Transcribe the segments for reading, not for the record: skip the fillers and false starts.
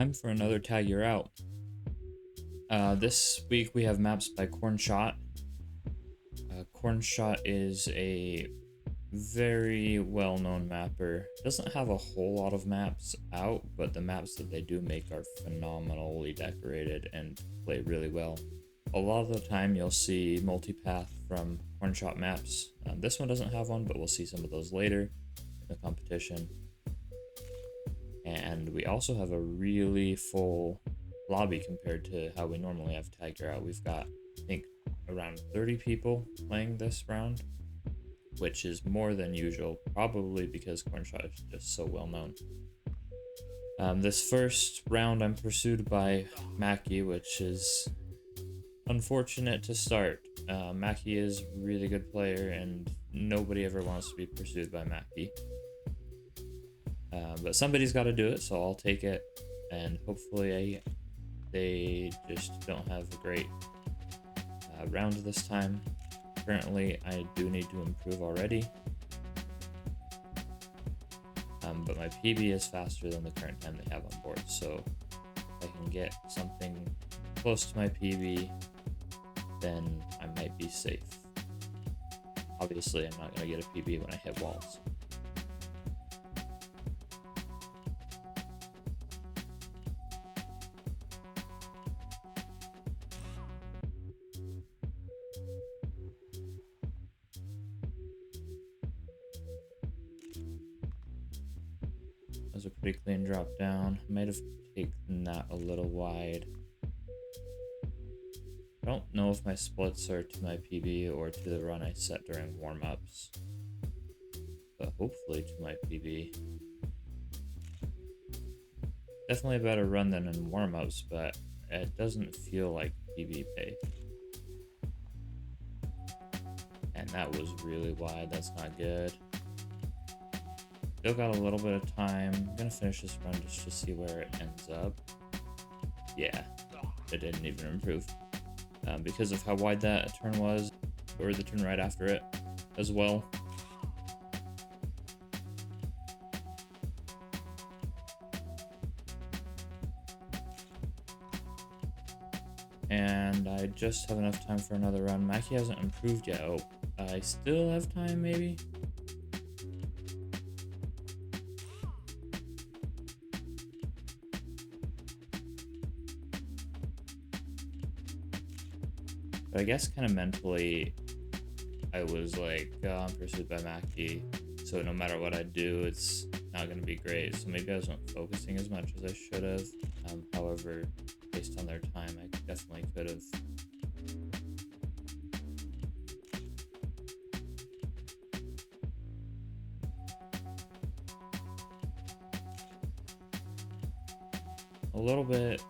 Time for another tag you're out. This week we have maps by Cornshot. Cornshot is a very well-known mapper. Doesn't have a whole lot of maps out, but the maps that they do make are phenomenally decorated and play really well. A lot of the time you'll see multipath from Cornshot maps. This one doesn't have one, but we'll see some of those later in the competition. And we also have a really full lobby compared to how we normally have tag her out. We've got, I think, around 30 people playing this round, which is more than usual, probably because Cornshot is just so well known. This first round I'm pursued by Mackie, which is unfortunate to start. Mackie is a really good player and nobody ever wants to be pursued by Mackie. But somebody's got to do it, so I'll take it, and hopefully they just don't have a great round this time. Currently, I do need to improve already, but my PB is faster than the current time they have on board, so if I can get something close to my PB, then I might be safe. Obviously, I'm not going to get a PB when I hit walls. That was a pretty clean drop down. Might have taken that a little wide. I don't know if my splits are to my PB or to the run I set during warm-ups, but hopefully to my PB. Definitely a better run than in warm-ups, but it doesn't feel like PB pay. And that was really wide. That's not good. Still got a little bit of time. I'm gonna finish this run just to see where it ends up. Yeah, it didn't even improve. Because of how wide that turn was, or the turn right after it as well. And I just have enough time for another run. Mackie hasn't improved yet. Oh, I still have time, maybe? But I guess kind of mentally, I was like, oh, I'm pursued by Mackie, so no matter what I do, it's not going to be great. So maybe I wasn't focusing as much as I should have. However, based on their time, I definitely could have. A little bit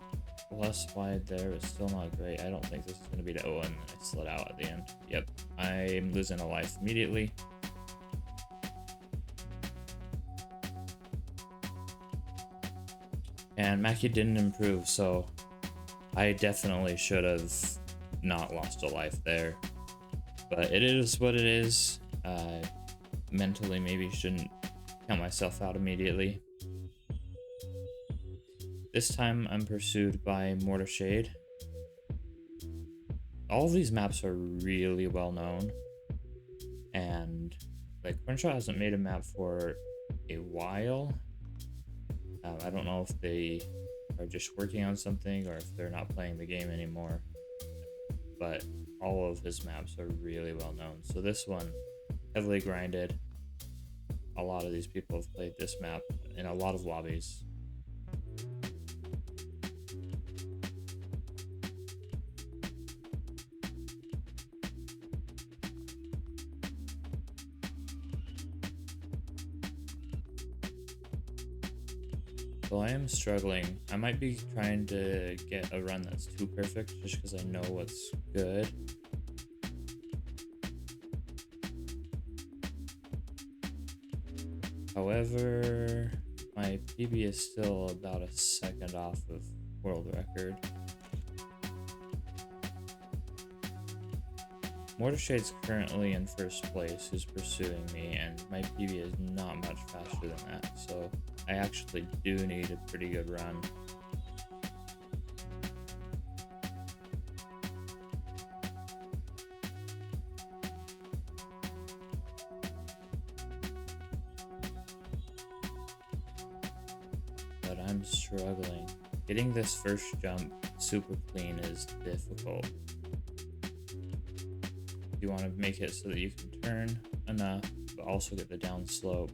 less wide there, but still not great. I don't think this is going to be the and I slid out at the end. Yep, I'm losing a life immediately. And Mackie didn't improve, so I definitely should have not lost a life there. But it is what it is. Mentally, maybe shouldn't count myself out immediately. This time I'm pursued by Mortar Shade. All of these maps are really well known, and like Cornshot hasn't made a map for a while. I don't know if they are just working on something or if they're not playing the game anymore, but all of his maps are really well known. So this one, heavily grinded. A lot of these people have played this map in a lot of lobbies. So I am struggling. I might be trying to get a run that's too perfect just because I know what's good. However, my PB is still about a second off of world record. Mortar Shade's currently in first place, who's pursuing me, and my PB is not much faster than that, so I actually do need a pretty good run I'm struggling. Getting this first jump super clean is difficult. You want to make it so that you can turn enough, but also get the down slope.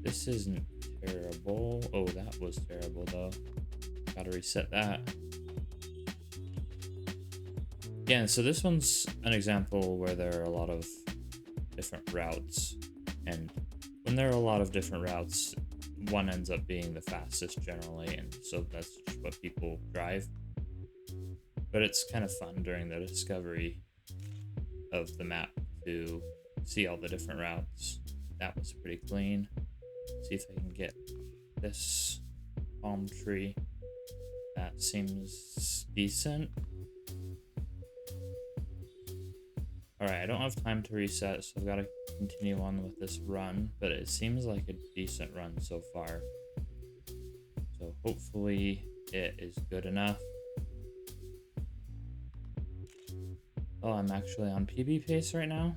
This isn't terrible. Oh, that was terrible though. Gotta reset that. Yeah, so this one's an example where there are a lot of different routes, and when there are a lot of different routes, one ends up being the fastest generally, and so that's just what people drive. But it's kind of fun during the discovery of the map to see all the different routes. That was pretty clean. See if I can get this palm tree. That seems decent. Alright, I don't have time to reset, so I've got to continue on with this run, but it seems like a decent run so far. So hopefully it is good enough. Oh, I'm actually on PB pace right now.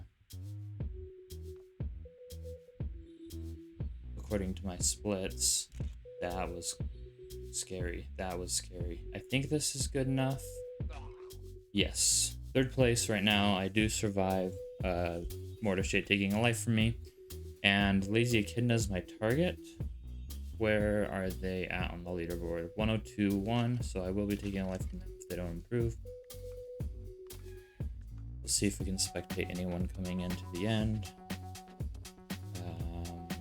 According to my splits, that was scary. That was scary. I think this is good enough. Yes. Third place right now. I do survive Mortar Shade taking a life from me. And Lazy Echidna's my target. Where are they at on the leaderboard? 102-1, so I will be taking a life from them if they don't improve. We'll see if we can spectate anyone coming into the end.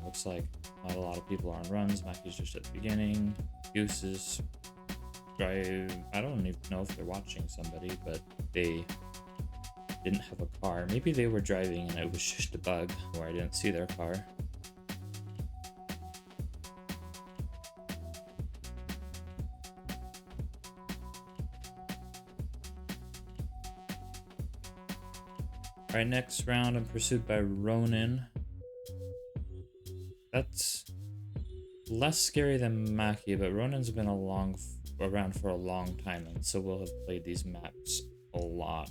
Looks like not a lot of people are on runs. Mackie's just at the beginning. Gooses drive. I don't even know if they're watching somebody, but they didn't have a car. Maybe they were driving and it was just a bug where I didn't see their car. Alright, next round I'm pursued by Ronin. That's less scary than Mackie, but Ronin's been around for a long time, and so we'll have played these maps a lot.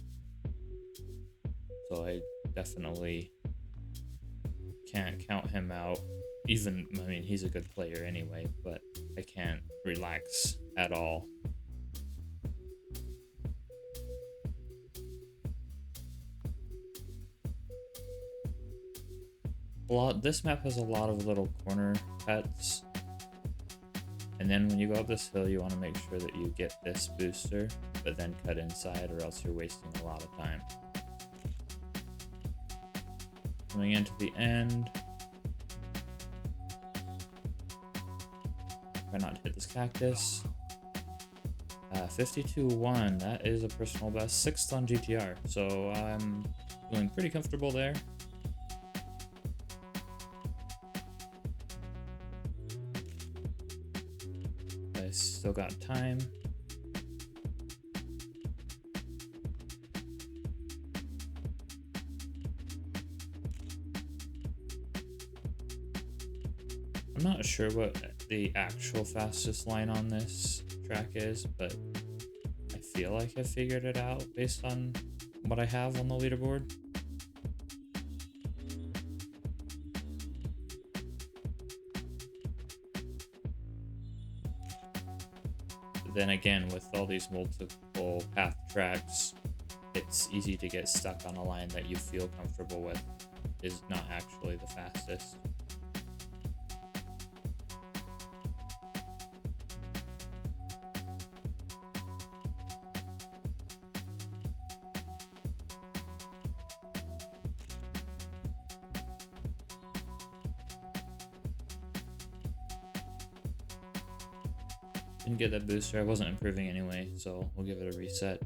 So I definitely can't count him out. Even, I mean, he's a good player anyway, but I can't relax at all. This map has a lot of little corner cuts, and then when you go up this hill you want to make sure that you get this booster, but then cut inside or else you're wasting a lot of time. Coming into the end, try not to hit this cactus. 52-1, that is a personal best, 6th on GTR, so I'm feeling pretty comfortable there. I still got time. I'm not sure what the actual fastest line on this track is, but I feel like I figured it out based on what I have on the leaderboard. But then again, with all these multiple path tracks, it's easy to get stuck on a line that you feel comfortable with is not actually the fastest. Didn't get that booster. I wasn't improving anyway, so we'll give it a reset.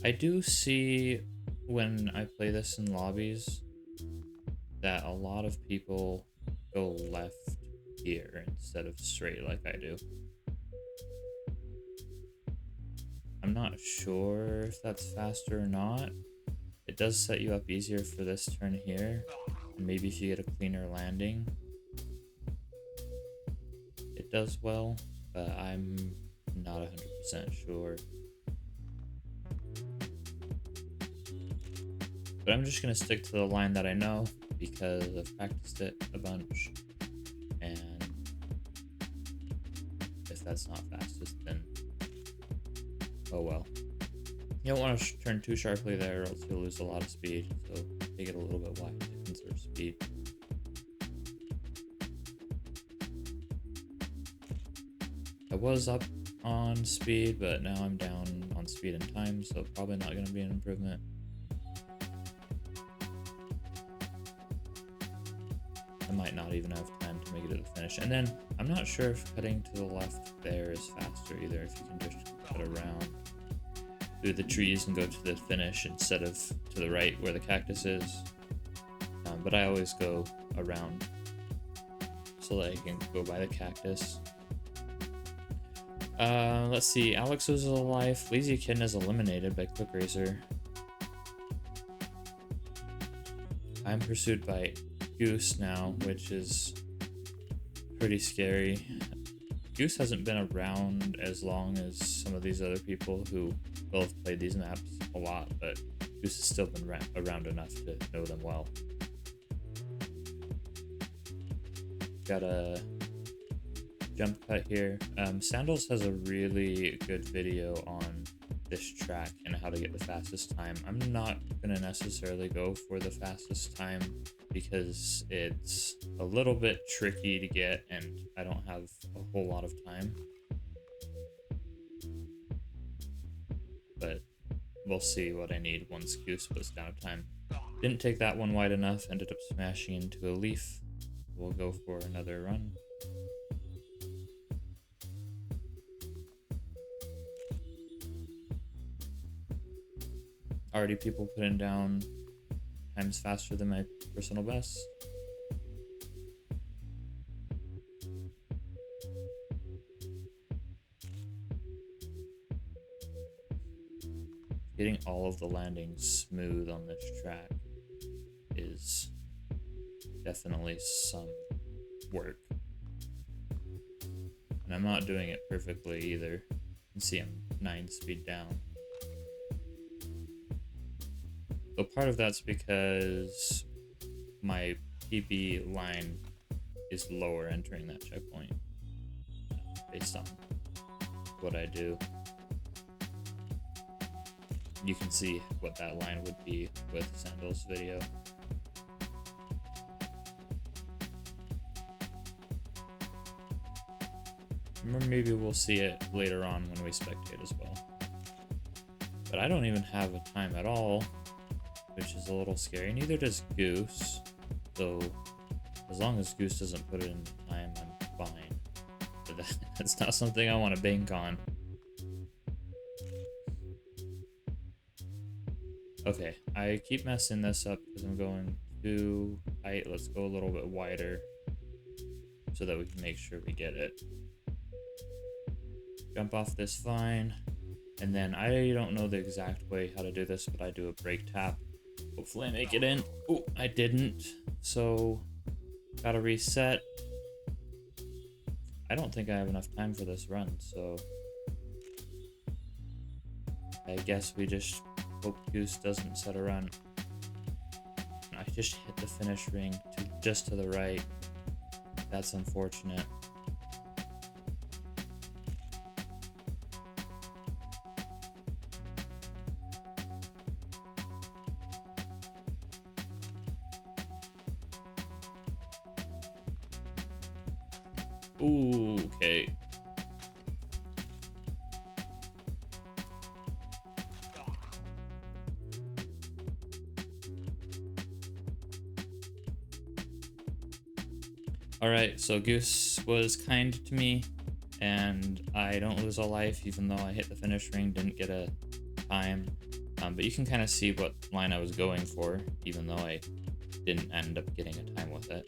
I do see when I play this in lobbies that a lot of people go left here instead of straight like I do. I'm not sure if that's faster or not. It does set you up easier for this turn here, and maybe if you get a cleaner landing, it does well, but I'm not 100% sure. But I'm just gonna stick to the line that I know because I've practiced it a bunch. And if that's not fastest, then oh well. You don't want to turn too sharply there, or else you'll lose a lot of speed. So take it a little bit wide to conserve speed. I was up on speed, but now I'm down on speed and time, so probably not going to be an improvement. I might not even have time to make it to the finish. And then I'm not sure if cutting to the left there is faster either, if you can just cut around through the trees and go to the finish instead of to the right where the cactus is. But I always go around so that I can go by the cactus. Let's see. Alex loses a life. Lazy Kitten is eliminated by Quick Racer. I'm pursued by Goose now, which is pretty scary. Goose hasn't been around as long as some of these other people who will have played these maps a lot, but Goose has still been around enough to know them well. Got a jump cut here. Sandals has a really good video on this track and how to get the fastest time. I'm not gonna necessarily go for the fastest time because it's a little bit tricky to get and I don't have a whole lot of time. But we'll see what I need once Goose puts down time. Didn't take that one wide enough, ended up smashing into a leaf. We'll go for another run. Already people putting down times faster than my personal best. Getting all of the landings smooth on this track is definitely some work. And I'm not doing it perfectly either. You can see I'm 9 speed down. So part of that's because my PB line is lower entering that checkpoint based on what I do. You can see what that line would be with Sandals' video. Or maybe we'll see it later on when we spectate as well. But I don't even have a time at all, which is a little scary. Neither does Goose. So as long as Goose doesn't put it in the time, I'm fine. But that's not something I want to bank on. Okay, I keep messing this up because I'm going too tight. Let's go a little bit wider so that we can make sure we get it. Jump off this vine. And then I don't know the exact way how to do this, but I do a brake tap. Hopefully I make it in. Oh, I didn't. So, gotta reset. I don't think I have enough time for this run, so I guess we just hope Goose doesn't set a run. I just hit the finish ring just to the right. That's unfortunate. Ooh, okay. Alright, so Goose was kind to me, and I don't lose a life even though I hit the finish ring, didn't get a time. But you can kind of see what line I was going for, even though I didn't end up getting a time with it.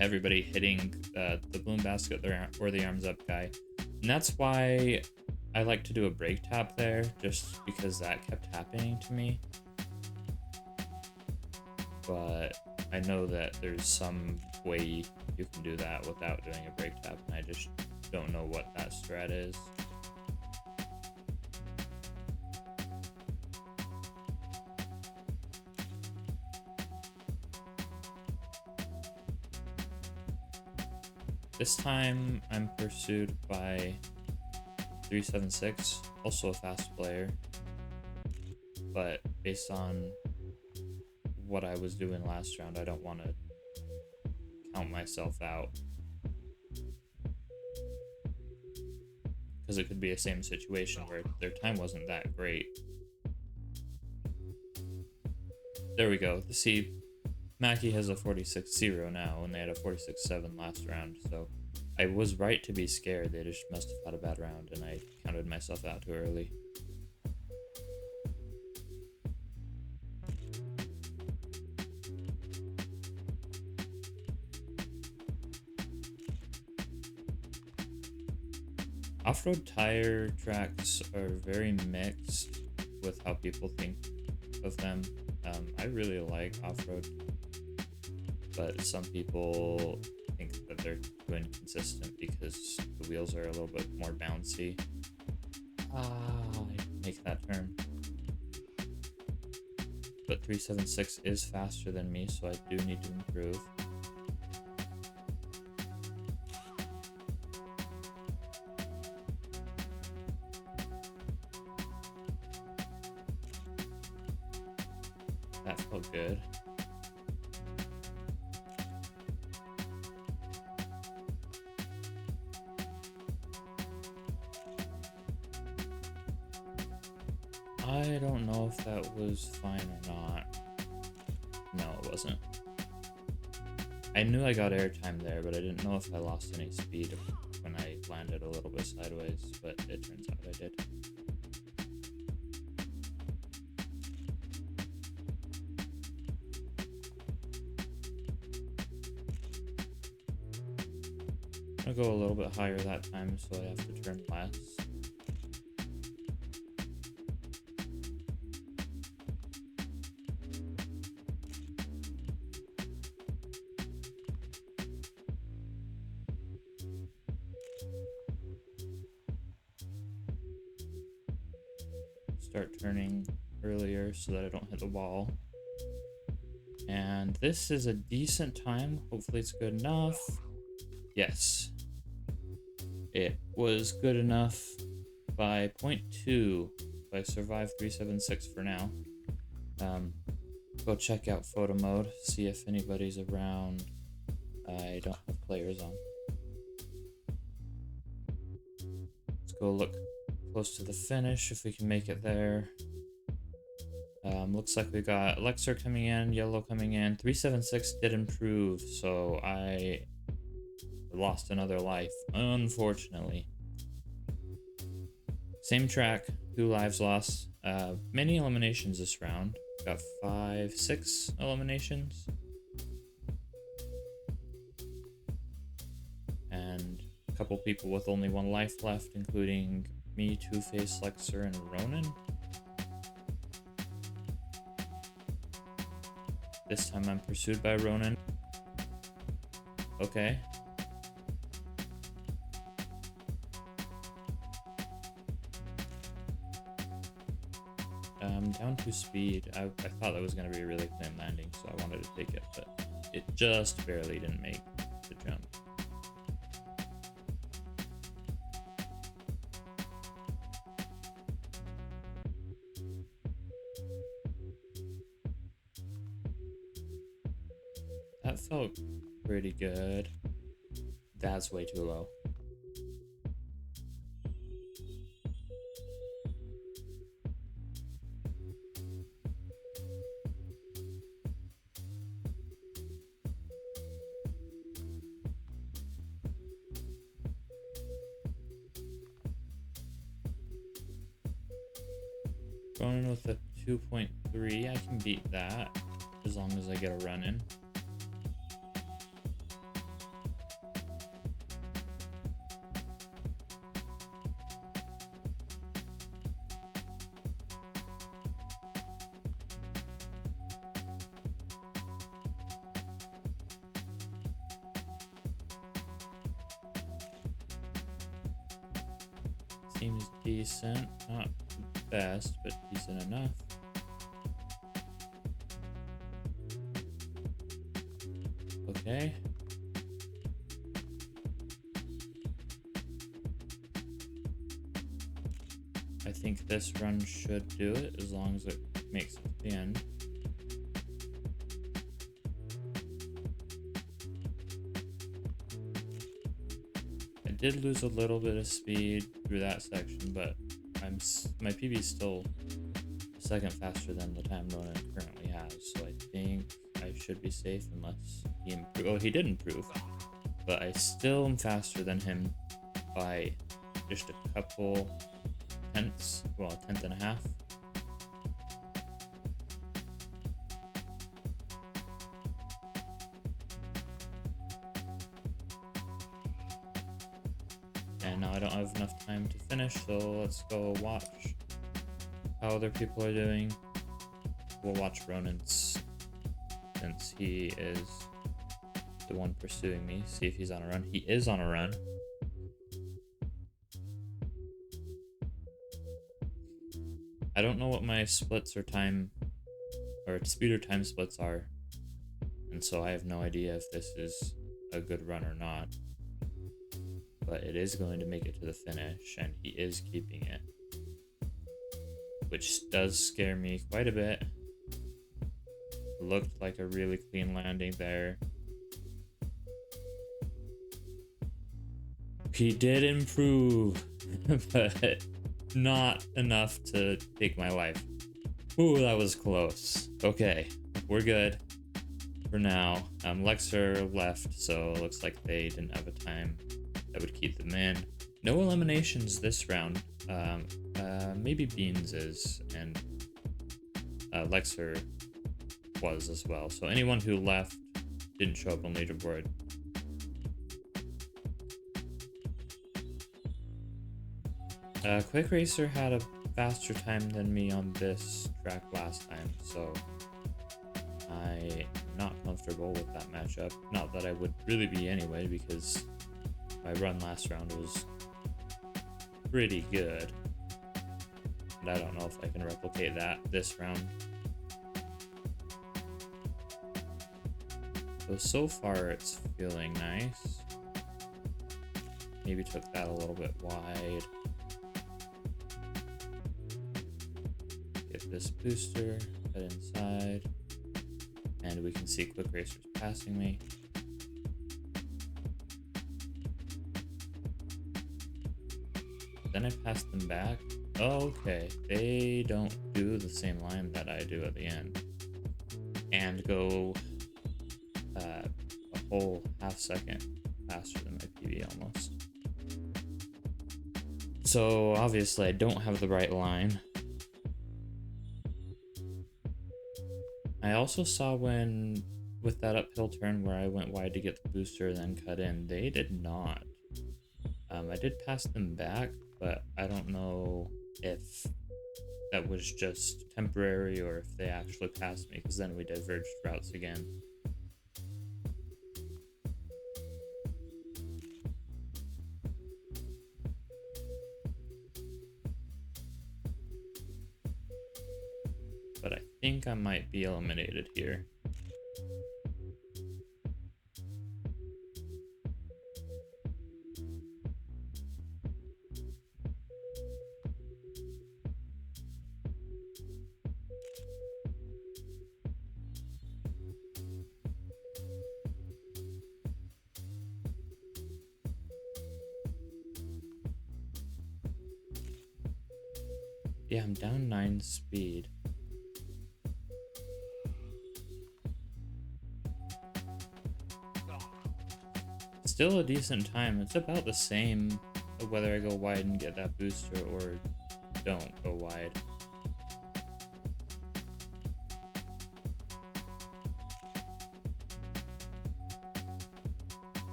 Everybody hitting the bloom basket or the arms up guy. And that's why I like to do a brake tap there, just because that kept happening to me. But I know that there's some way you can do that without doing a brake tap, and I just don't know what that strat is. This time I'm pursued by 376, also a fast player, but based on what I was doing last round, I don't want to count myself out, because it could be a same situation where their time wasn't that great. There we go. See, Mackie has a 46-0 now, and they had a 46-7 last round, so I was right to be scared. They just must have had a bad round, and I counted myself out too early. Off-road tire tracks are very mixed with how people think of them. I really like off-road, but some people think that they're too inconsistent because the wheels are a little bit more bouncy. I make that turn. But 376 is faster than me, so I do need to improve. That felt good. I don't know if that was fine or not. No, it wasn't. I knew I got airtime there, but I didn't know if I lost any speed when I landed a little bit sideways, but it turns out I did. I'm gonna go a little bit higher that time, so I have to turn less. Start turning earlier so that I don't hit the wall. And this is a decent time. Hopefully it's good enough. Yes. It was good enough by 0.2. I survived 376 for now. Go check out photo mode, see if anybody's around. I don't have players on. Let's go look close to the finish if we can make it there. Looks like we got Lexer coming in, Yellow coming in. 376 did improve, so I lost another life, unfortunately. Same track, 2 lives lost. Many eliminations this round. Got 6 eliminations. And a couple people with only 1 life left, including me, Two-Face, Lexer, and Ronan. This time I'm pursued by Ronan. Okay. Down to speed. I thought that was going to be a really clean landing, so I wanted to take it, but it just barely didn't make the jump. That felt pretty good. That's way too low. Going in with a 2.3, I can beat that as long as I get a run in. Seems decent, not best, but decent enough. Okay. think this run should do it as long as it makes it to the end. I did lose a little bit of speed through that section, but my PB is still a second faster than the time Ronan currently has, so I think I should be safe unless he improved. Oh, he did improve, but I still am faster than him by just a couple tenths, well, a tenth and a half. And now I don't have enough time to finish, so let's go watch how other people are doing. We'll watch Ronan's, since he is the one pursuing me, see if he's on a run. He is on a run. I don't know what my splits or time, or speed or time splits are, and so I have no idea if this is a good run or not. But it is going to make it to the finish, and he is keeping it, which does scare me quite a bit. Looked like a really clean landing there. He did improve, but not enough to take my life. Ooh, that was close. Okay, we're good for now. Lexer left, so it looks like they didn't have a time that would keep them in. No eliminations this round. Maybe Beans is, and Lexer was as well. So anyone who left didn't show up on leaderboard. Quick Racer had a faster time than me on this track last time, so I'm not comfortable with that matchup. Not that I would really be anyway, because my run last round was pretty good, and I don't know if I can replicate that this round. So far it's feeling nice. Maybe took that a little bit wide. Get this booster, head inside, and we can see Quick Racers passing me. Then I passed them back. Oh, okay, they don't do the same line that I do at the end, and go a whole half second faster than my PB almost. So obviously I don't have the right line. I also saw when, with that uphill turn where I went wide to get the booster and then cut in, they did not. I did pass them back, but I don't know if that was just temporary or if they actually passed me, because then we diverged routes again. But I think I might be eliminated here. Yeah, I'm down 9 speed. Still a decent time. It's about the same whether I go wide and get that booster or don't go wide.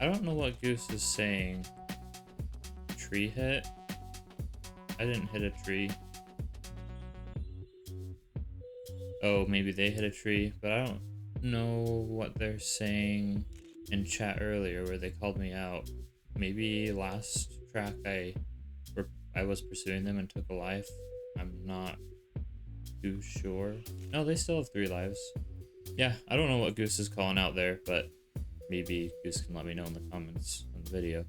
I don't know what Goose is saying. Tree hit? I didn't hit a tree. Oh, maybe they hit a tree, but I don't know what they're saying in chat earlier where they called me out. Maybe last track I was pursuing them and took a life. I'm not too sure. No, they still have 3 lives. Yeah, I don't know what Goose is calling out there, but maybe Goose can let me know in the comments on the video.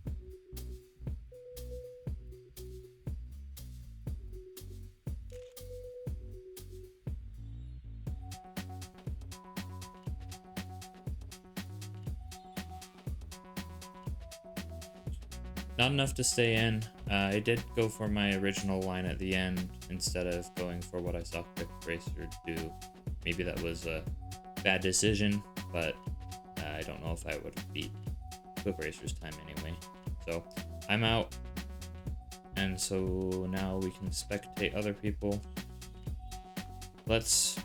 Not enough to stay in. I did go for my original line at the end instead of going for what I saw Quick Racer do. Maybe that was a bad decision, but I don't know if I would have beat Quick Racer's time anyway. So I'm out, and so now we can spectate other people. Let's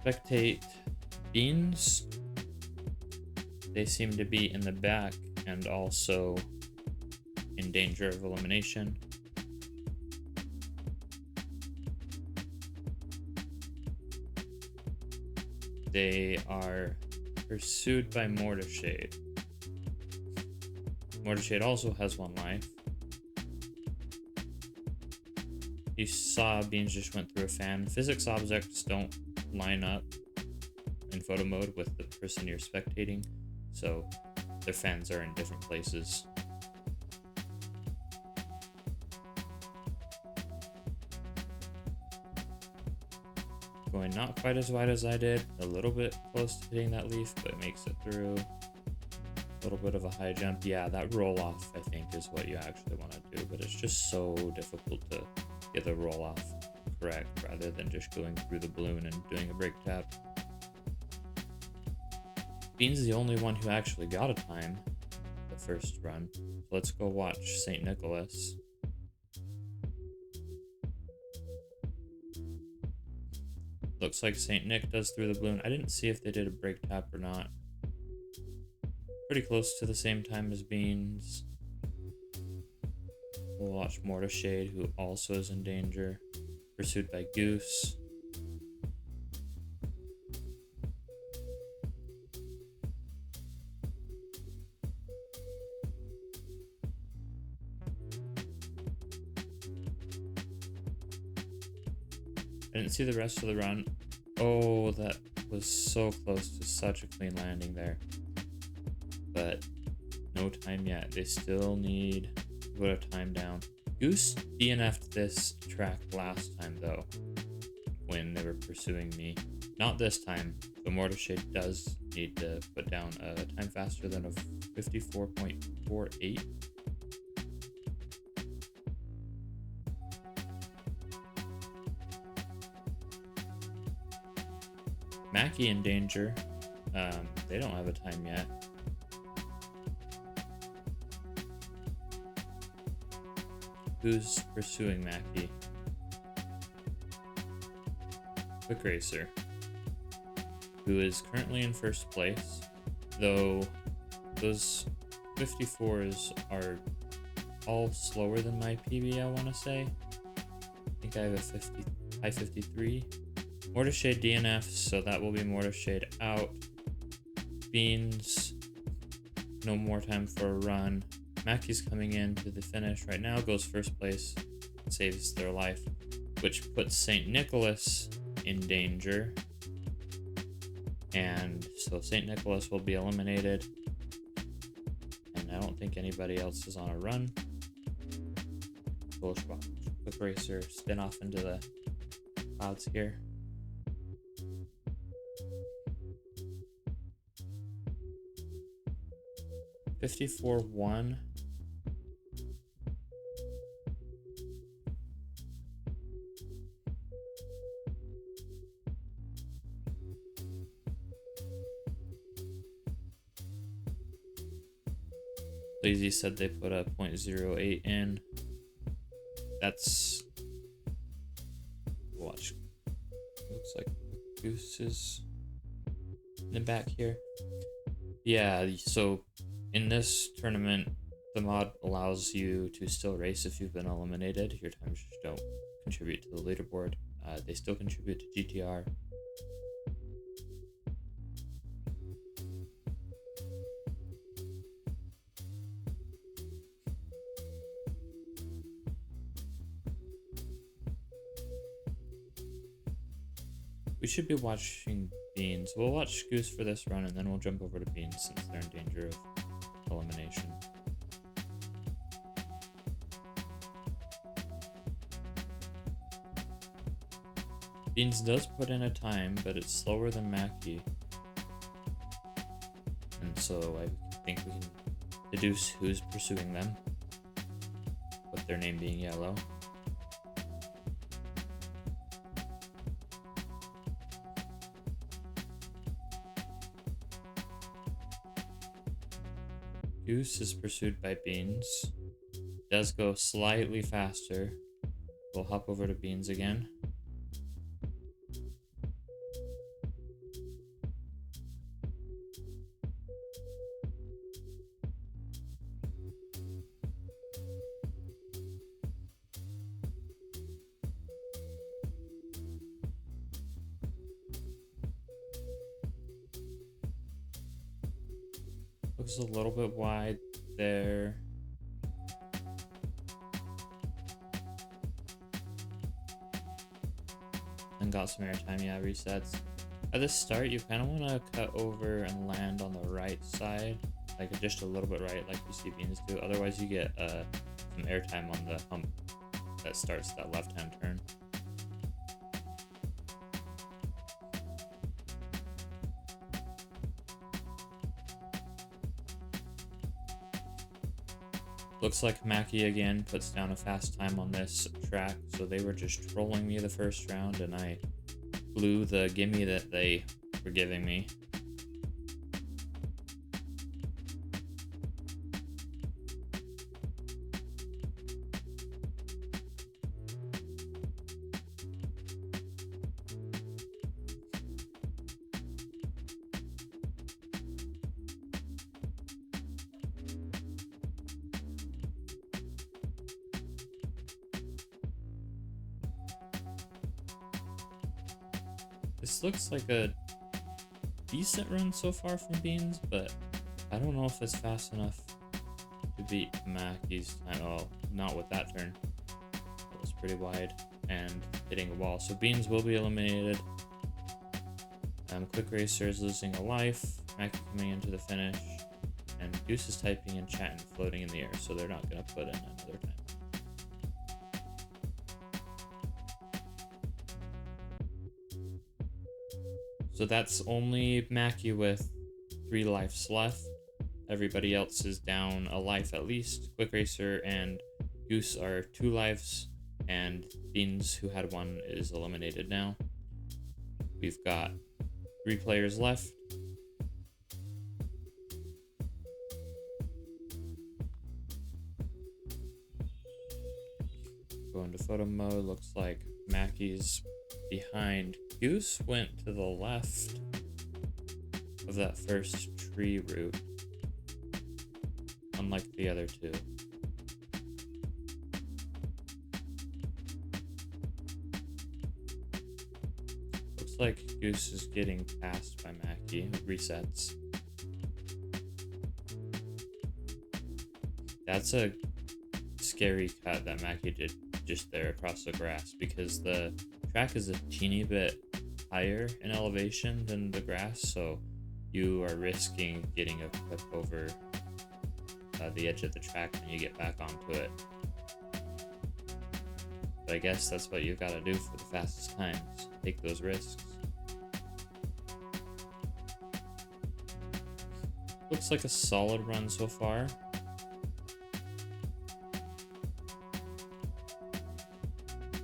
spectate Beans. They seem to be in the back and also in danger of elimination. They are pursued by Mortarshade. Mortarshade also has 1 life. You saw Beans just went through a fan. Physics objects don't line up in photo mode with the person you're spectating, so their fans are in different places. Going not quite as wide as I did, a little bit close to hitting that leaf, but makes it through. A little bit of a high jump. Yeah, that roll off I think is what you actually want to do, but it's just so difficult to get the roll off correct rather than just going through the balloon and doing a break tap. Bean's the only one who actually got a time the first run, so let's go watch St. Nicholas. Looks like St. Nick does through the balloon. I didn't see if they did a break tap or not. Pretty close to the same time as Beans. We'll watch Mortarshade, who also is in danger. Pursued by Goose. I didn't see the rest of the run. Oh, that was so close to such a clean landing there. But no time yet. They still need to put a time down. Goose DNF'd this track last time though, when they were pursuing me. Not this time, but Mortarshade does need to put down a time faster than a 54.48. Mackie in danger. They don't have a time yet. Who's pursuing Mackie? Quick Racer, who is currently in first place, though those 54s are all slower than my PB, I want to say. I think I have a high 53. Mortarshade DNF, so that will be Mortarshade out. Beans, no more time for a run. Mackie's coming in to the finish right now, goes first place, saves their life, which puts St. Nicholas in danger. And so St. Nicholas will be eliminated. And I don't think anybody else is on a run. Quick Racer spin off into the clouds here. $54-1. Lazy said they put a 0.08 in. That's, watch. Looks like Goose is in the back here. Yeah, so in this tournament, the mod allows you to still race if you've been eliminated. Your times just don't contribute to the leaderboard. They still contribute to GTR. We should be watching Beans. We'll watch Goose for this run, and then we'll jump over to Beans since they're in danger of elimination. Beans does put in a time, but it's slower than Mackie. And so I think we can deduce who's pursuing them, with their name being yellow. Goose is pursued by Beans. Does go slightly faster. We'll hop over to Beans again. Looks a little bit wide there. And got some airtime, yeah, resets. At the start, you kind of want to cut over and land on the right side, like just a little bit right, like you see Beans do. Otherwise, you get some airtime on the hump that starts that left-hand turn. Looks like Mackie again puts down a fast time on this track, so they were just trolling me the first round, and I blew the gimme that they were giving me. This looks like a decent run so far from Beans, but I don't know if it's fast enough to beat Mackie's time. Oh, not with that turn. That was pretty wide and hitting a wall. So Beans will be eliminated. Quick Racer is losing a life. Mackie coming into the finish. And Goose is typing in chat and floating in the air, so they're not going to put in another time. So that's only Mackie with 3 lives left. Everybody else is down a life at least. Quick Racer and Goose are 2 lives, and Beans, who had 1, is eliminated now. We've got 3 players left. Go into photo mode. Looks like Mackie's behind. Goose went to the left of that first tree route, unlike the other 2. Looks like Goose is getting passed by Mackie. Resets. That's a scary cut that Mackie did just there across the grass, because the track is a teeny bit higher in elevation than the grass, so you are risking getting a clip over the edge of the track when you get back onto it. But I guess that's what you've got to do for the fastest times. Take those risks. Looks like a solid run so far.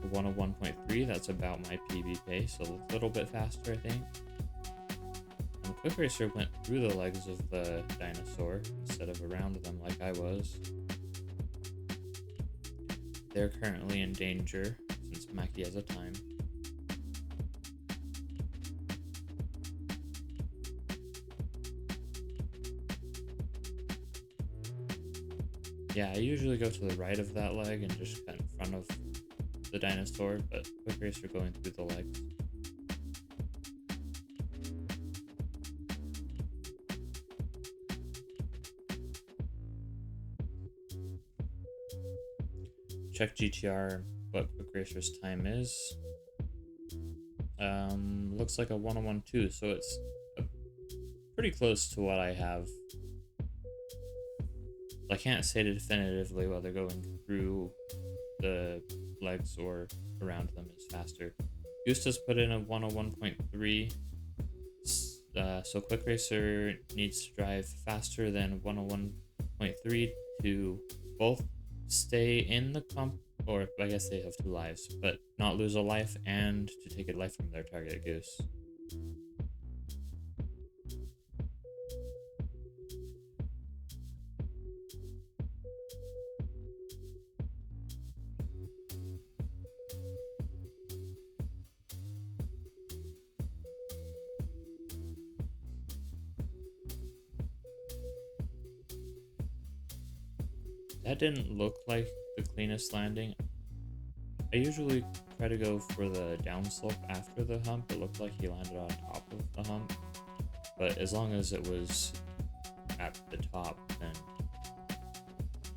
The 101.3, that's about my PB pace, a little bit faster, I think. And Quick Racer went through the legs of the dinosaur instead of around them like I was. They're currently in danger since Mackie has a time. Yeah, I usually go to the right of that leg and just cut in front of the dinosaur, but Quick Racer going through the legs. Check GTR what Quick Racer's time is. looks like a 101 too, so it's pretty close to what I have. I can't say definitively whether going through the legs or around them is faster. Gusta's put in a 101.3, so Quick Racer needs to drive faster than 101.3 to both stay in the comp, or I guess they have 2 lives, but not lose a life and to take a life from their target Goose. That didn't look like the cleanest landing. I usually try to go for the downslope after the hump. It looked like he landed on top of the hump, but as long as it was at the top, then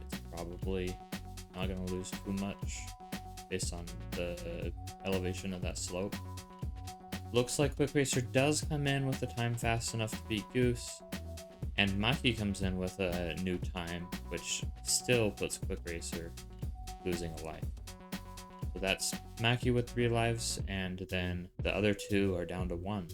it's probably not going to lose too much based on the elevation of that slope. Looks like Quick Racer does come in with a time fast enough to beat Goose, and Maki comes in with a new time, which still puts Quick Racer losing a life. So that's Maki with 3 lives, and then the other 2 are down to 1.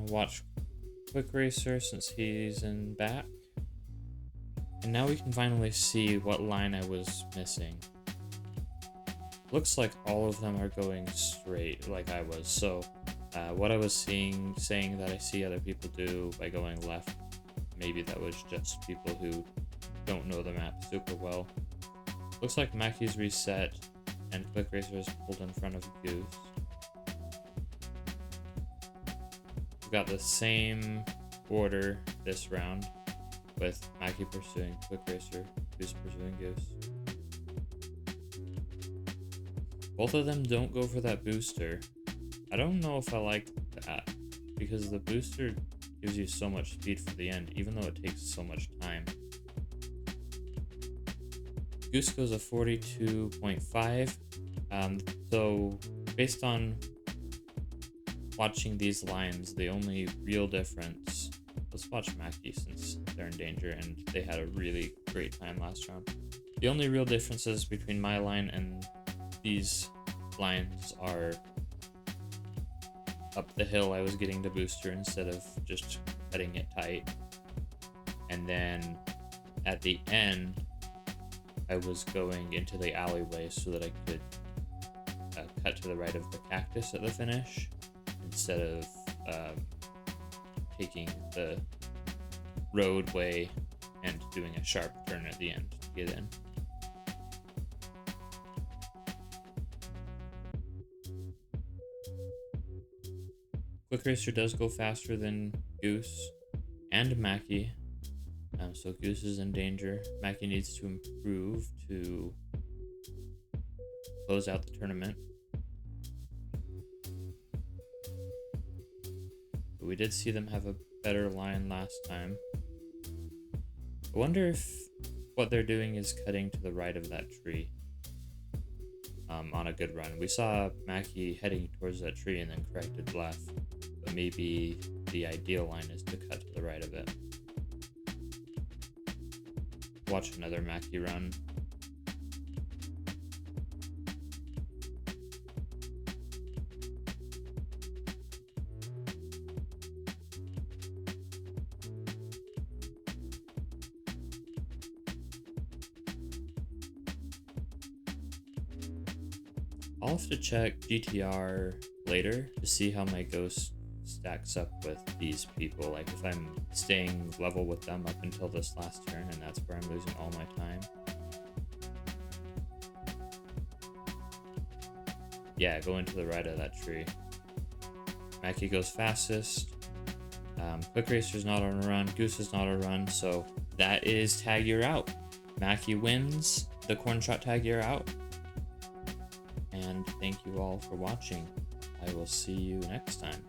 Watch Quick Racer since he's in back. And now we can finally see what line I was missing. Looks like all of them are going straight like I was. So what I was saying that I see other people do by going left, maybe that was just people who don't know the map super well. Looks like Maki's reset and Quick Racer is pulled in front of Goose. We've got the same order this round, with Maki pursuing Quick Racer, Goose pursuing Goose. Both of them don't go for that booster. I don't know if I like that, because the booster gives you so much speed for the end, even though it takes so much time. Goose goes a 42.5, so based on watching these lines, the only real difference, let's watch Maki since they're in danger and they had a really great time last round. The only real differences between my line and these lines are up the hill I was getting the booster instead of just cutting it tight, and then at the end I was going into the alleyway so that I could cut to the right of the cactus at the finish, instead of taking the roadway and doing a sharp turn at the end to get in. Quick Racer does go faster than Goose and Maki, so Goose is in danger. Maki needs to improve to close out the tournament. We did see them have a better line last time. I wonder if what they're doing is cutting to the right of that tree on a good run. We saw Maki heading towards that tree and then corrected left, but maybe the ideal line is to cut to the right of it. Watch another Maki run. I'll have to check GTR later to see how my ghost stacks up with these people. Like if I'm staying level with them up until this last turn and that's where I'm losing all my time. Yeah, go into the right of that tree. Maki goes fastest. Quick Racer's not on a run. Goose is not on a run. So that is Tag You're Out. Mackie wins the cornshot Tag You're Out. And thank you all for watching. I will see you next time.